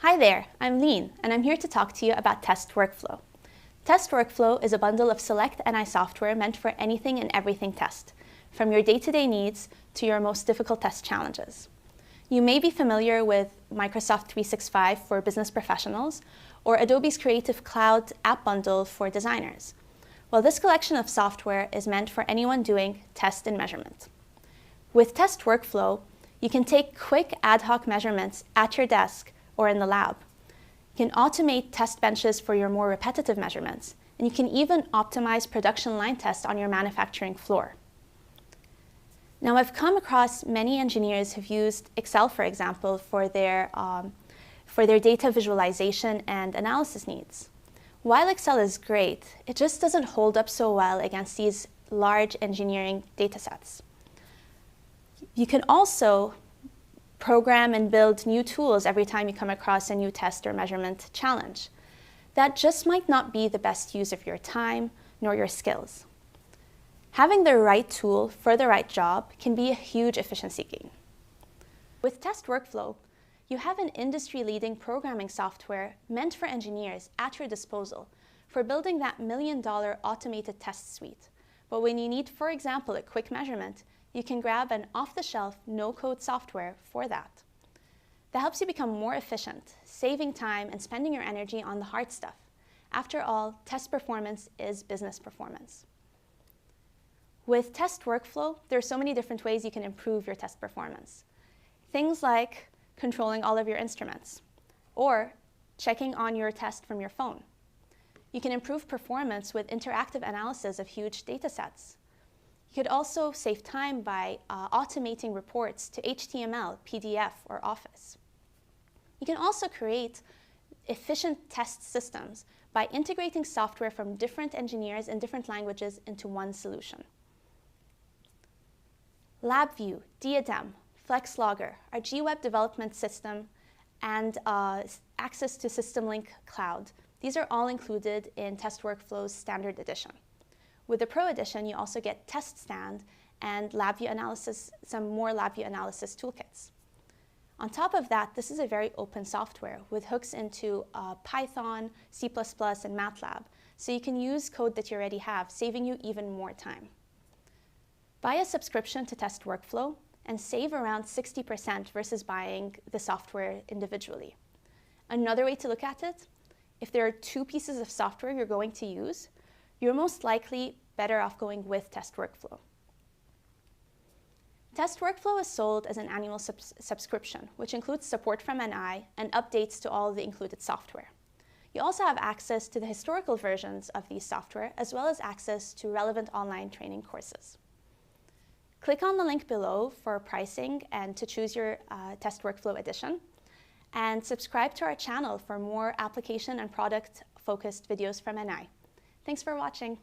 Hi there, I'm Lean, and I'm here to talk to you about Test Workflow. Test Workflow is a bundle of select NI software meant for anything and everything test, from your day-to-day needs to your most difficult test challenges. You may be familiar with Microsoft 365 for business professionals or Adobe's Creative Cloud app bundle for designers. Well, this collection of software is meant for anyone doing test and measurement. With Test Workflow, you can take quick ad hoc measurements at your desk or in the lab. You can automate test benches for your more repetitive measurements, and you can even optimize production line tests on your manufacturing floor. Now, I've come across many engineers who've used Excel, for example, for their data visualization and analysis needs. While Excel is great, it just doesn't hold up so well against these large engineering datasets. You can also program and build new tools every time you come across a new test or measurement challenge. That just might not be the best use of your time nor your skills. Having the right tool for the right job can be a huge efficiency gain. With Test Workflow, you have an industry-leading programming software meant for engineers at your disposal for building that million-dollar automated test suite. But when you need, for example, a quick measurement, you can grab an off-the-shelf, no-code software for that. That helps you become more efficient, saving time and spending your energy on the hard stuff. After all, test performance is business performance. With Test Workflow, there are so many different ways you can improve your test performance. Things like controlling all of your instruments, or checking on your test from your phone. You can improve performance with interactive analysis of huge data sets. You could also save time by automating reports to HTML, PDF, or Office. You can also create efficient test systems by integrating software from different engineers in different languages into one solution. LabVIEW, Diadem, FlexLogger, our GWeb development system, and access to SystemLink Cloud. These are all included in Test Workflow's Standard Edition. With the Pro Edition, you also get Test Stand and LabVIEW analysis, some more LabVIEW analysis toolkits. On top of that, this is a very open software with hooks into Python, C++, and MATLAB, so you can use code that you already have, saving you even more time. Buy a subscription to Test Workflow and save around 60% versus buying the software individually. Another way to look at it, if there are two pieces of software you're going to use, you're most likely better off going with Test Workflow. Test Workflow is sold as an annual subscription, which includes support from NI and updates to all the included software. You also have access to the historical versions of these software, as well as access to relevant online training courses. Click on the link below for pricing and to choose your Test Workflow edition, and subscribe to our channel for more application and product-focused videos from NI. Thanks for watching.